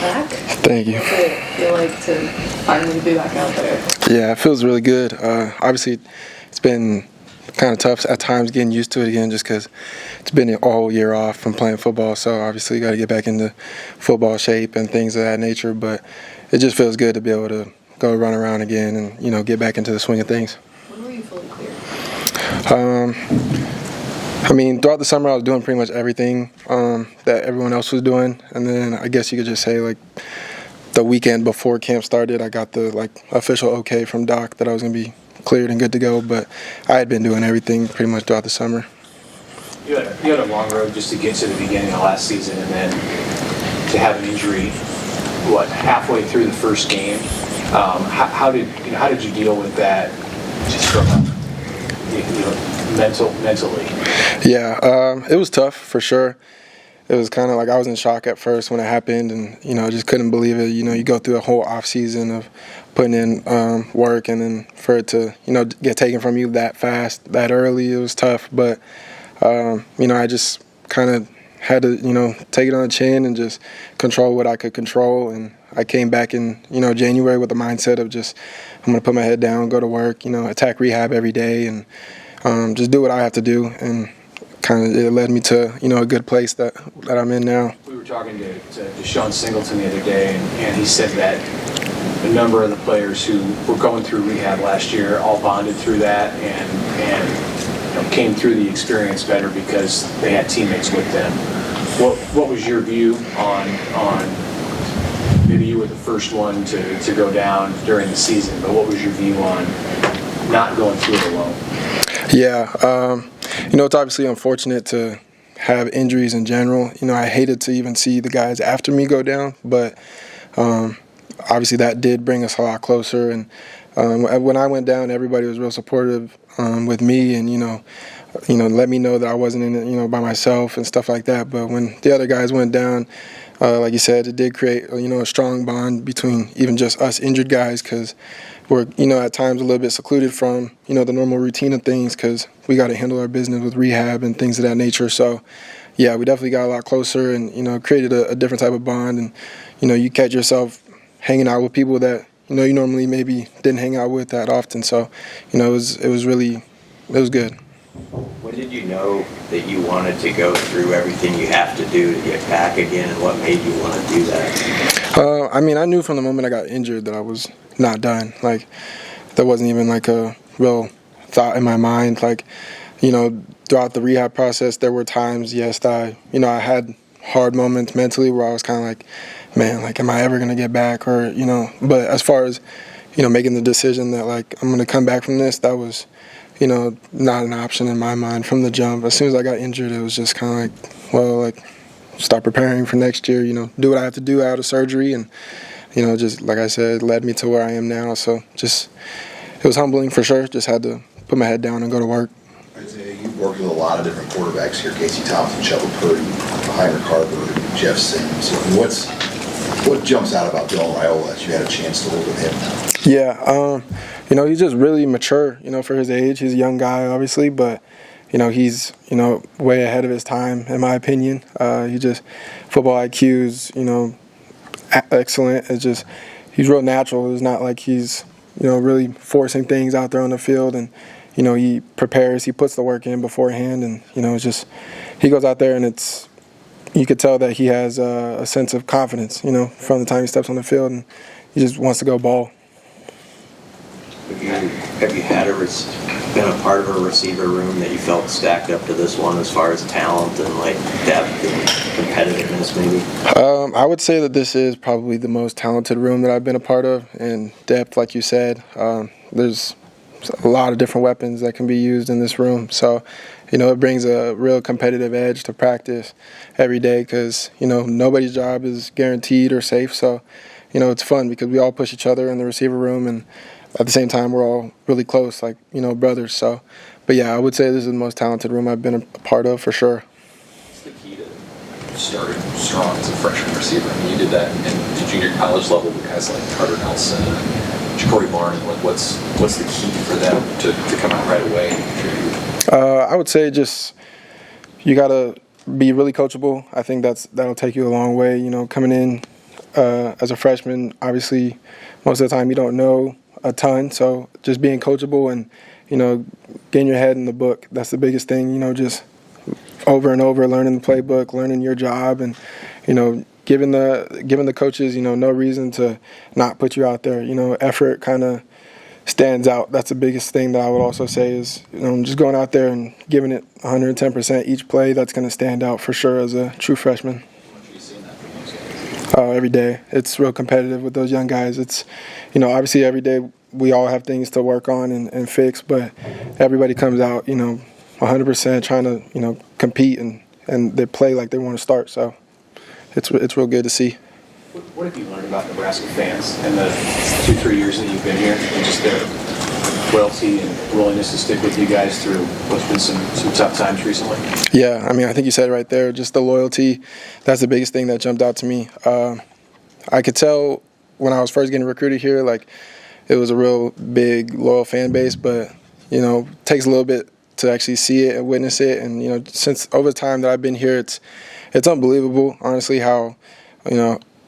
back. Thank you. What's it feel like to finally be back out there? Yeah, it feels really good. Obviously, it's been kind of tough at times getting used to it again just because it's been all year off from playing football. So obviously, you got to get back into football shape and things of that nature. But it just feels good to be able to go run around again and, get back into the swing of things. When were you fully clear? Throughout the summer, I was doing pretty much everything that everyone else was doing. And then I guess you could just say, the weekend before camp started, I got the, official okay from Doc that I was going to be cleared and good to go. But I had been doing everything pretty much throughout the summer. You had a long road just to get to the beginning of last season and then to have an injury, halfway through the first game. How did you deal with that just from mentally? Yeah, it was tough for sure. It was kind of like I was in shock at first when it happened, and I just couldn't believe it. You go through a whole off season of putting in work, and then for it to get taken from you that fast, that early, it was tough. But I just kind of had to take it on the chin and just control what I could control. And I came back in January with the mindset of just I'm gonna put my head down, go to work, attack rehab every day, and just do what I have to do. And kind of it led me to a good place that I'm in now. We were talking to Sean Singleton the other day, and he said that a number of the players who were going through rehab last year all bonded through that and came through the experience better because they had teammates with them. What was your view on maybe you were the first one to go down during the season, but what was your view on not going through it alone? Yeah, it's obviously unfortunate to have injuries in general. I hated to even see the guys after me go down, but obviously that did bring us a lot closer. And when I went down, everybody was real supportive with me and, let me know that I wasn't in it, by myself and stuff like that. But when the other guys went down, like you said, it did create, a strong bond between even just us injured guys because we're, at times a little bit secluded from, the normal routine of things because we got to handle our business with rehab and things of that nature. So, yeah, we definitely got a lot closer and, created a different type of bond. And, you catch yourself hanging out with people that, you normally maybe didn't hang out with that often. So, it was good. When did you know that you wanted to go through everything you have to do to get back again, and what made you want to do that? I knew from the moment I got injured that I was not done. There wasn't even a real thought in my mind. Throughout the rehab process, there were times, yes, that I had hard moments mentally where I was kind of man, am I ever gonna get back? Or but as far as making the decision that I'm gonna come back from this, that was not an option in my mind from the jump. As soon as I got injured, it was just kind of start preparing for next year, do what I have to do out of surgery. And, just like I said, it led me to where I am now. So it was humbling for sure. Just had to put my head down and go to work. Isaiah, you've worked with a lot of different quarterbacks here, Casey Thompson, Shepard Purdy, Heinrich Carver, Jeff Sims. What jumps out about Dylan Raiola as you had a chance to work with him? Yeah, he's just really mature, for his age. He's a young guy, obviously, but, he's, way ahead of his time, in my opinion. Football IQ is, excellent. It's just, he's real natural. It's not like he's, really forcing things out there on the field. And, he prepares, he puts the work in beforehand. And, it's just, he goes out there and you could tell that he has a sense of confidence, from the time he steps on the field. And he just wants to go ball. Have you been a part of a receiver room that you felt stacked up to this one as far as talent and depth and competitiveness maybe? I would say that this is probably the most talented room that I've been a part of, and depth, like you said. There's a lot of different weapons that can be used in this room. So, it brings a real competitive edge to practice every day because, nobody's job is guaranteed or safe. So, it's fun because we all push each other in the receiver room, and at the same time, we're all really close, brothers. So, but yeah, I would say this is the most talented room I've been a part of for sure. What's the key to starting strong as a freshman receiver? You did that in the junior college level with guys like Carter Nelson and Ja'Cory Barnes. What's the key for them to come out right away and contribute? I would say just you got to be really coachable. I think that'll take you a long way. Coming in as a freshman, obviously, most of the time you don't know a ton. So just being coachable and, getting your head in the book, that's the biggest thing, just over and over, learning the playbook, learning your job, and, giving the coaches, no reason to not put you out there. Effort kind of stands out. That's the biggest thing that I would also say is, just going out there and giving it 110% each play. That's going to stand out for sure as a true freshman. Every day. It's real competitive with those young guys. It's, obviously every day we all have things to work on and fix, but everybody comes out, 100% trying to, compete and they play like they want to start. So it's real good to see. What have you learned about Nebraska fans in the 2-3 years that you've been here, and just their loyalty and willingness to stick with you guys through what's been some tough times recently? Yeah, I think you said it right there. Just the loyalty, that's the biggest thing that jumped out to me. I could tell when I was first getting recruited here, like, it was a real big, loyal fan base, but, it takes a little bit to actually see it and witness it. And, since over the time that I've been here, it's unbelievable, honestly, how,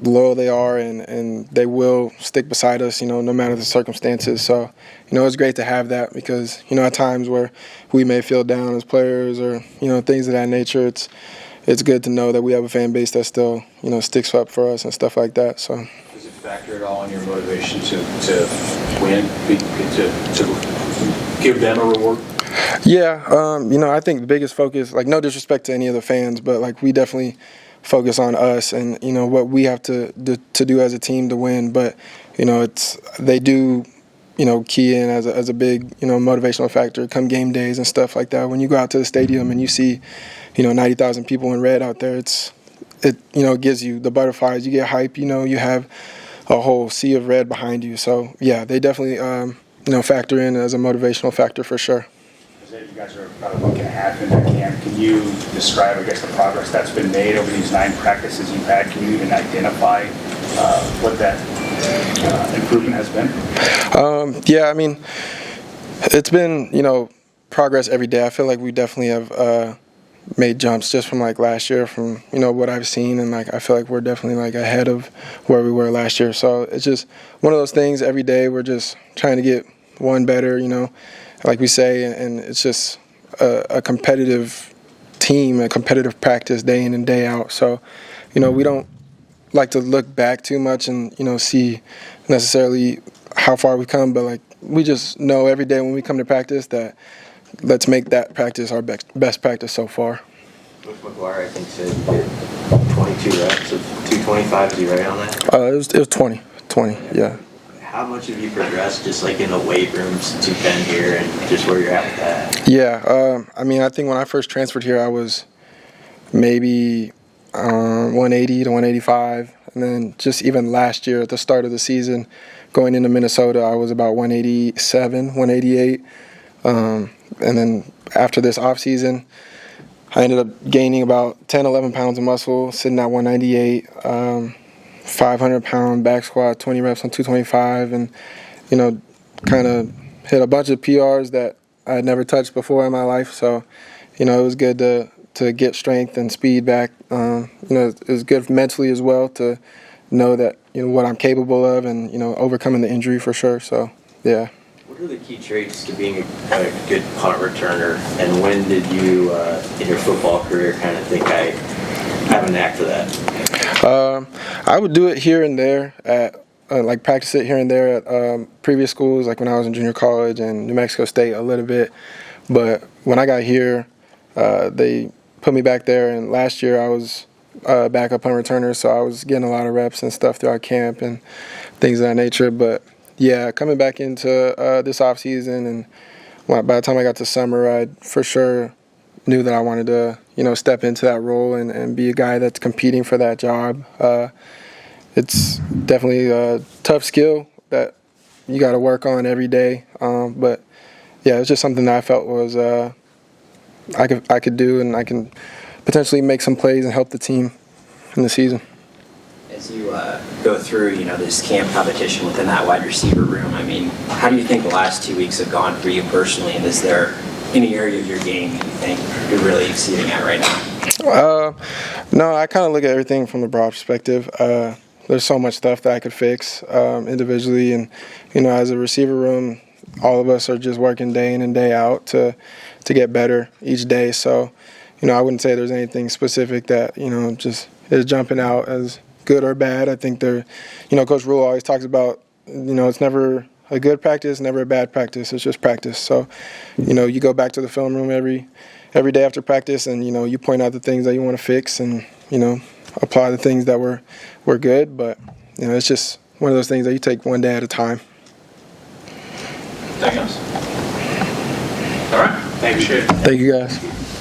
loyal they are and they will stick beside us, no matter the circumstances. So, it's great to have that because, at times where we may feel down as players or, things of that nature, it's good to know that we have a fan base that still, sticks up for us and stuff like that. So. Does it factor at all in your motivation to win, to give them a reward? Yeah, I think the biggest focus, like, no disrespect to any of the fans, but, like, we definitely focus on us and, what we have to do as a team to win. But, they do, key in as a big, motivational factor come game days and stuff like that. When you go out to the stadium and you see, 90,000 people in red out there, it gives you the butterflies. You get hype, you have a whole sea of red behind you. So, yeah, they definitely, factor in as a motivational factor for sure. You guys are about a week and a half into camp. Can you describe, the progress that's been made over these 9 practices you've had? Can you even identify what that improvement has been? Yeah, it's been, progress every day. I feel like we definitely have made jumps just from, like, last year from, what I've seen. And, like, I feel like we're definitely, like, ahead of where we were last year. So it's just one of those things every day. We're just trying to get one better, like we say, and it's just a competitive team, a competitive practice day in and day out. So, we don't like to look back too much and, see necessarily how far we've come, but, like, we just know every day when we come to practice that let's make that practice our best practice so far. Coach McGuire, I think, said you did 22 reps of 225. Is he right on that? It was 20, yeah. How much have you progressed just like in the weight rooms since you've been here and just where you're at with that? Yeah, I think when I first transferred here, I was maybe 180 to 185. And then just even last year at the start of the season, going into Minnesota, I was about 187, 188. And then after this offseason, I ended up gaining about 10, 11 pounds of muscle, sitting at 198. 500-pound back squat, 20 reps on 225, and, kind of hit a bunch of PRs that I had never touched before in my life. So, it was good to get strength and speed back. It was good mentally as well to know that, what I'm capable of and, overcoming the injury for sure. So, yeah. What are the key traits to being a good punt returner, and when did you, in your football career, kind of think I have a knack for that? I would do it here and there at practice it here and there at previous schools, like when I was in junior college and New Mexico State a little bit. But when I got here, they put me back there, and last year I was backup punt returner, so I was getting a lot of reps and stuff throughout camp and things of that nature. But yeah, coming back into this off season, and by the time I got to summer, I for sure knew that I wanted to, step into that role and be a guy that's competing for that job. It's definitely a tough skill that you got to work on every day. But yeah, it's just something that I felt was I could do, and I can potentially make some plays and help the team in the season. As you go through, this camp competition within that wide receiver room, how do you think the last 2 weeks have gone for you personally, and is there any area of your game that you think you're really exceeding at right now? No, I kind of look at everything from the broad perspective. there's so much stuff that I could fix individually, and you know, as a receiver room, all of us are just working day in and day out to get better each day. So, you know, I wouldn't say there's anything specific that, you know, just is jumping out as good or bad. I think you know, Coach Rule always talks about, you know, it's never a good practice, never a bad practice. It's just practice. So, you know, you go back to the film room every day after practice, and you know, you point out the things that you want to fix, and you know, apply the things that were good. But you know, it's just one of those things that you take one day at a time. Anything else? All right. Thank you. Thank you, guys.